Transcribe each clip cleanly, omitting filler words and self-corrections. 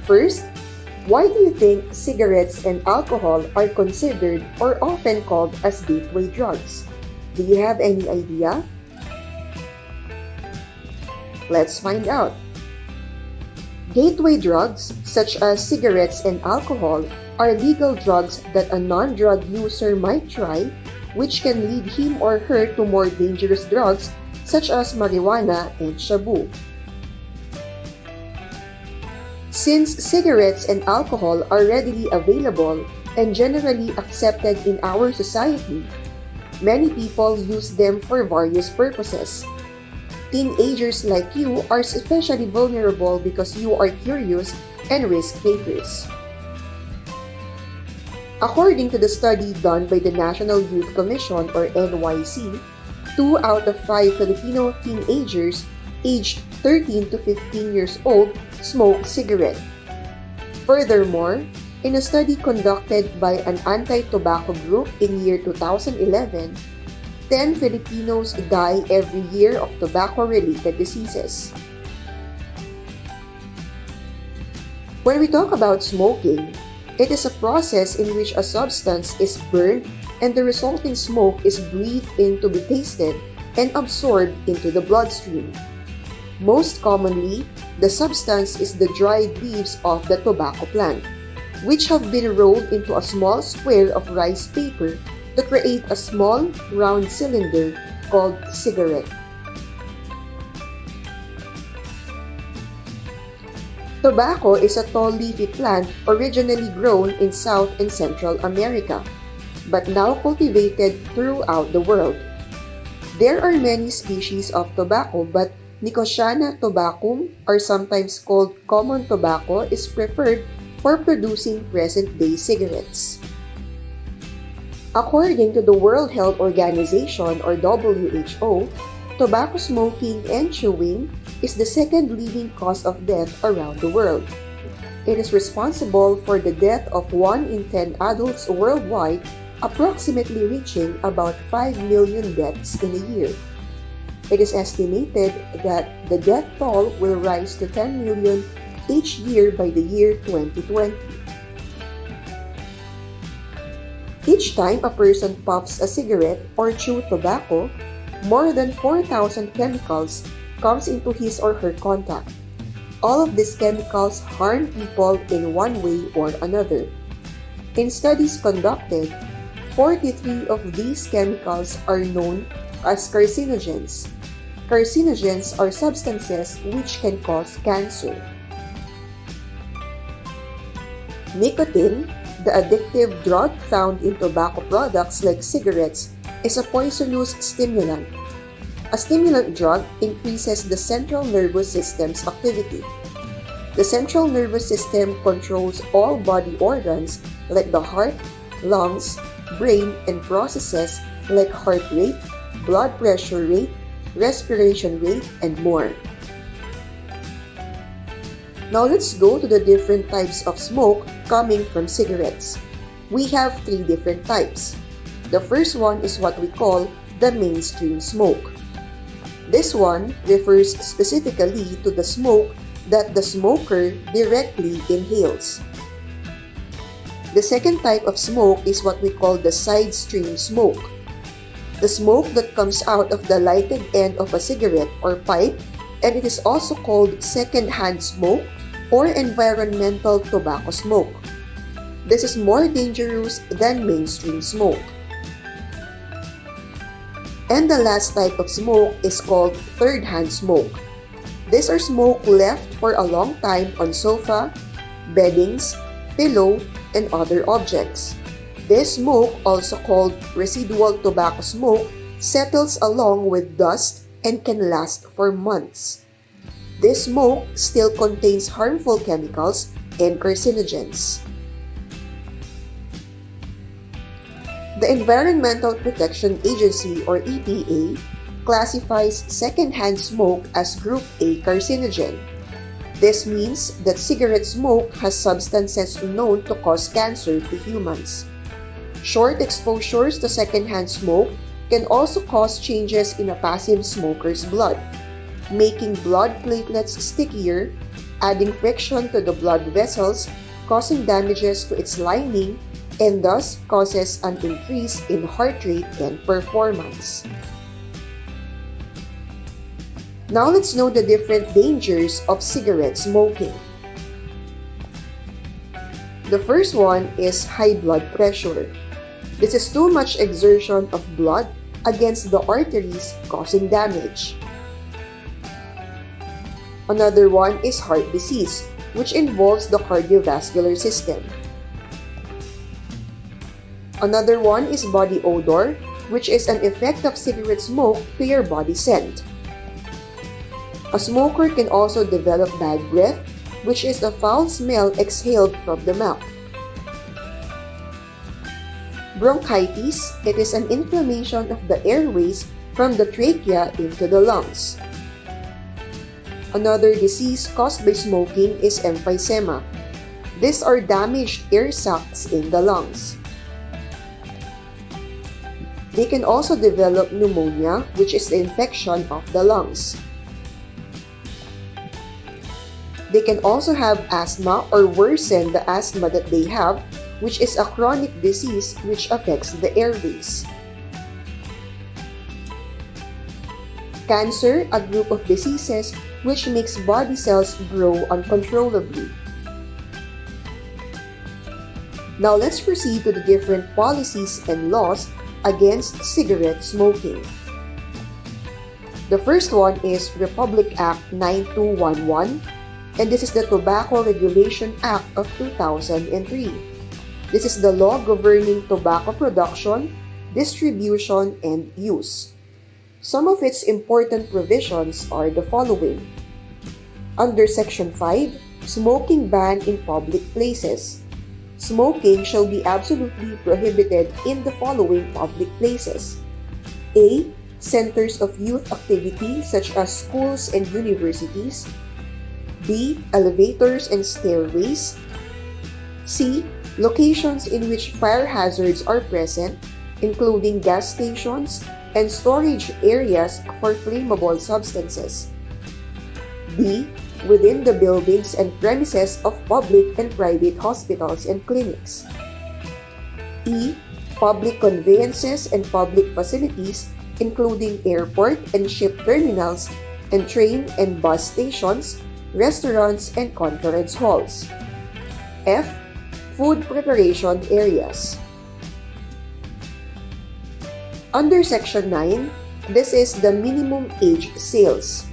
First, why do you think cigarettes and alcohol are considered or often called as gateway drugs? Do you have any idea? Let's find out. Gateway drugs, such as cigarettes and alcohol, are legal drugs that a non-drug user might try, which can lead him or her to more dangerous drugs such as marijuana and shabu. Since cigarettes and alcohol are readily available and generally accepted in our society, many people use them for various purposes. Teenagers like you are especially vulnerable because you are curious and risk takers. According to the study done by the National Youth Commission or NYC, 2 out of 5 Filipino teenagers aged 13 to 15 years old smoke cigarette. Furthermore, in a study conducted by an anti-tobacco group in year 2011, 10 Filipinos die every year of tobacco-related diseases. When we talk about smoking, it is a process in which a substance is burned and the resulting smoke is breathed in to be tasted and absorbed into the bloodstream. Most commonly, the substance is the dried leaves of the tobacco plant, which have been rolled into a small square of rice paper to create a small, round cylinder called cigarette. Tobacco is a tall leafy plant originally grown in South and Central America, but now cultivated throughout the world. There are many species of tobacco, but Nicotiana tabacum, or sometimes called common tobacco, is preferred for producing present-day cigarettes. According to the World Health Organization or WHO, tobacco smoking and chewing is the second leading cause of death around the world. It is responsible for the death of 1 in 10 adults worldwide, approximately reaching about 5 million deaths in a year. It is estimated that the death toll will rise to 10 million each year by the year 2020. Each time a person puffs a cigarette or chews tobacco, more than 4,000 chemicals comes into his or her contact. All of these chemicals harm people in one way or another. In studies conducted, 43 of these chemicals are known as carcinogens. Carcinogens are substances which can cause cancer. Nicotine, the addictive drug found in tobacco products like cigarettes, is a poisonous stimulant. A stimulant drug increases the central nervous system's activity. The central nervous system controls all body organs like the heart, lungs, brain, and processes like heart rate, blood pressure rate, respiration rate, and more. Now let's go to the different types of smoke coming from cigarettes. We have 3 different types. The first one is what we call the mainstream smoke. This one refers specifically to the smoke that the smoker directly inhales. The second type of smoke is what we call the side stream smoke. The smoke that comes out of the lighted end of a cigarette or pipe, and it is also called second-hand smoke or environmental tobacco smoke. This is more dangerous than mainstream smoke. And the last type of smoke is called third-hand smoke. These are smoke left for a long time on sofa, beddings, pillow, and other objects. This smoke, also called residual tobacco smoke, settles along with dust and can last for months. This smoke still contains harmful chemicals and carcinogens. The Environmental Protection Agency or EPA classifies secondhand smoke as Group A carcinogen. This means that cigarette smoke has substances known to cause cancer to humans. Short exposures to secondhand smoke can also cause changes in a passive smoker's blood, making blood platelets stickier, adding friction to the blood vessels, causing damages to its lining, and thus causes an increase in heart rate and performance. Now let's know the different dangers of cigarette smoking. The first one is high blood pressure. This is too much exertion of blood against the arteries, causing damage. Another one is heart disease, which involves the cardiovascular system. Another one is body odor, which is an effect of cigarette smoke to your body scent. A smoker can also develop bad breath, which is a foul smell exhaled from the mouth. Bronchitis, it is an inflammation of the airways from the trachea into the lungs. Another disease caused by smoking is emphysema. These are damaged air sacs in the lungs. They can also develop pneumonia, which is the infection of the lungs. They can also have asthma or worsen the asthma that they have, which is a chronic disease which affects the airways. Cancer, a group of diseases which makes body cells grow uncontrollably. Now let's proceed to the different policies and laws against cigarette smoking. The first one is Republic Act 9211, and this is the Tobacco Regulation Act of 2003. This is the law governing tobacco production, distribution, and use. Some of its important provisions are the following. Under Section 5, smoking ban in public places. Smoking shall be absolutely prohibited in the following public places. A. Centers of youth activity such as schools and universities. B. Elevators and stairways. C. Locations in which fire hazards are present, including gas stations and storage areas for flammable substances. D. Within the buildings and premises of public and private hospitals and clinics. E. Public conveyances and public facilities, including airport and ship terminals, and train and bus stations, restaurants, and conference halls. F. Food preparation areas. Under Section 9, this is the minimum age sales.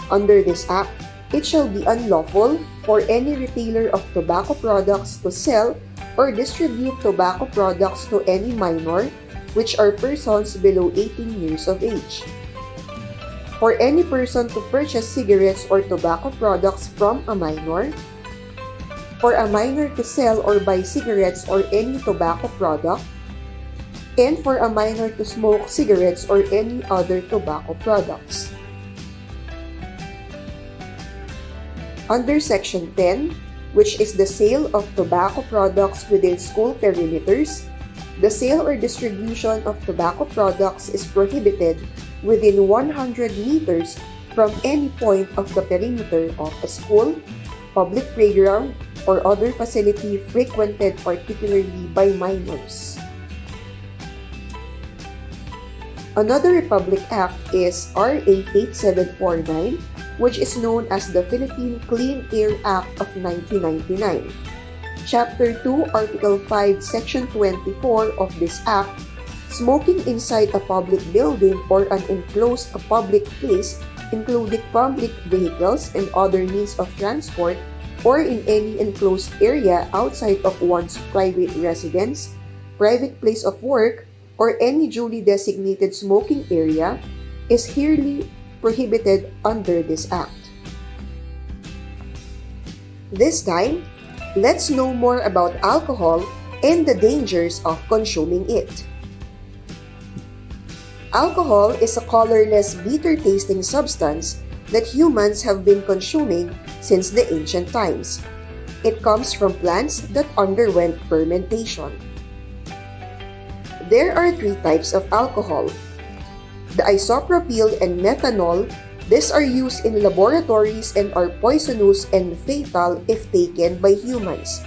Under this act, it shall be unlawful for any retailer of tobacco products to sell or distribute tobacco products to any minor, which are persons below 18 years of age. For any person to purchase cigarettes or tobacco products from a minor, for a minor to sell or buy cigarettes or any tobacco product, and for a minor to smoke cigarettes or any other tobacco products. Under Section 10, which is the sale of tobacco products within school perimeters, the sale or distribution of tobacco products is prohibited within 100 meters from any point of the perimeter of a school, public playground, or other facility frequented particularly by minors. Another Republic Act is RA 8749, which is known as the Philippine Clean Air Act of 1999. Chapter 2, Article 5, Section 24 of this Act, smoking inside a public building or an enclosed public place, including public vehicles and other means of transport, or in any enclosed area outside of one's private residence, private place of work, or any duly designated smoking area, is hereby prohibited under this Act. This time, let's know more about alcohol and the dangers of consuming it. Alcohol is a colorless, bitter-tasting substance that humans have been consuming since the ancient times. It comes from plants that underwent fermentation. There are three types of alcohol: the isopropyl and methanol, These are used in laboratories and are poisonous and fatal if taken by humans.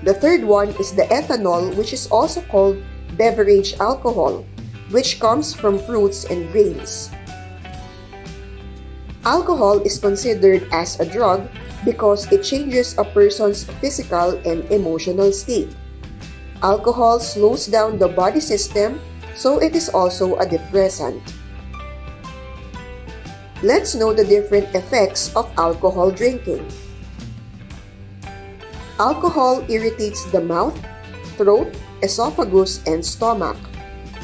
The third one is the ethanol, which is also called beverage alcohol, which comes from fruits and grains. Alcohol is considered as a drug because it changes a person's physical and emotional state. Alcohol slows down the body system, so it is also a depressant. Let's know the different effects of alcohol drinking. Alcohol irritates the mouth, throat, esophagus, and stomach.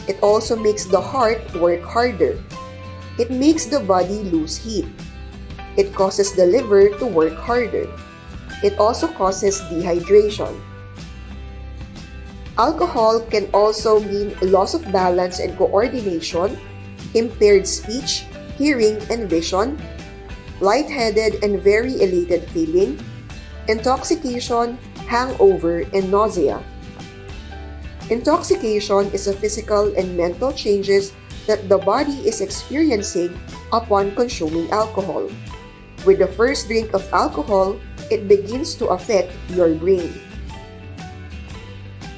It also makes the heart work harder. It makes the body lose heat. It causes the liver to work harder. It also causes dehydration. Alcohol can also mean loss of balance and coordination, impaired speech, hearing and vision, lightheaded and very elated feeling, intoxication, hangover, and nausea. Intoxication is a physical and mental changes that the body is experiencing upon consuming alcohol. With the first drink of alcohol, it begins to affect your brain.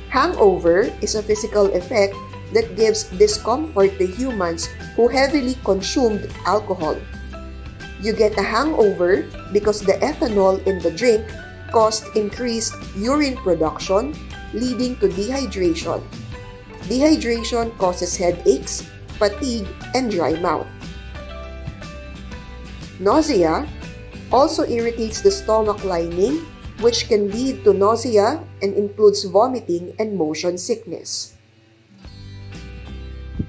Hangover is a physical effect that gives discomfort to humans who heavily consumed alcohol. You get a hangover because the ethanol in the drink caused increased urine production, leading to dehydration. Dehydration causes headaches, fatigue, and dry mouth. Nausea also irritates the stomach lining, which can lead to nausea and includes vomiting and motion sickness.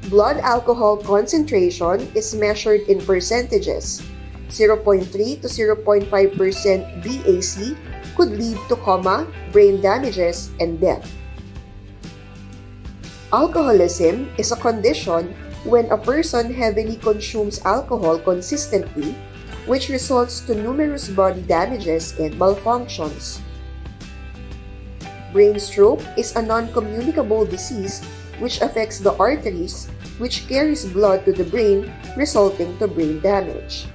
Blood alcohol concentration is measured in percentages. 0.3 to 0.5% BAC could lead to coma, brain damages, and death. Alcoholism is a condition when a person heavily consumes alcohol consistently, which results to numerous body damages and malfunctions. Brain stroke is a non-communicable disease which affects the arteries, which carries blood to the brain, resulting to brain damage.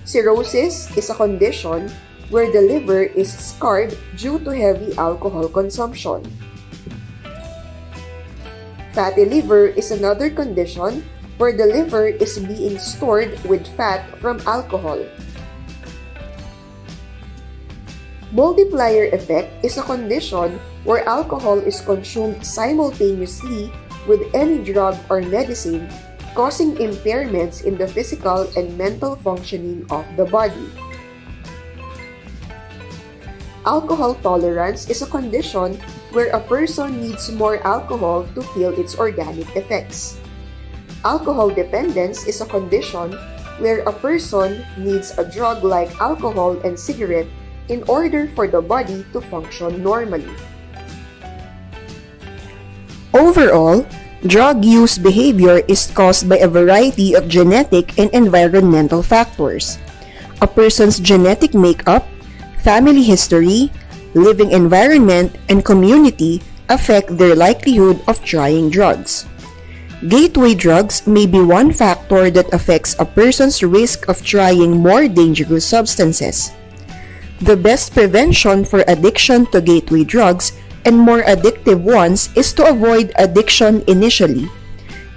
Cirrhosis is a condition where the liver is scarred due to heavy alcohol consumption. Fatty liver is another condition where the liver is being stored with fat from alcohol. Multiplier effect is a condition where alcohol is consumed simultaneously with any drug or medicine, causing impairments in the physical and mental functioning of the body. Alcohol tolerance is a condition where a person needs more alcohol to feel its organic effects. Alcohol dependence is a condition where a person needs a drug like alcohol and cigarette in order for the body to function normally. Overall, drug use behavior is caused by a variety of genetic and environmental factors. A person's genetic makeup, family history, living environment, and community affect their likelihood of trying drugs. Gateway drugs may be one factor that affects a person's risk of trying more dangerous substances. The best prevention for addiction to gateway drugs and more addictive ones is to avoid addiction initially.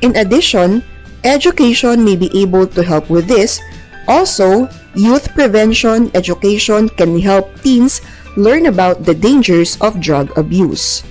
In addition, education may be able to help with this. Also, youth prevention education can help teens learn about the dangers of drug abuse.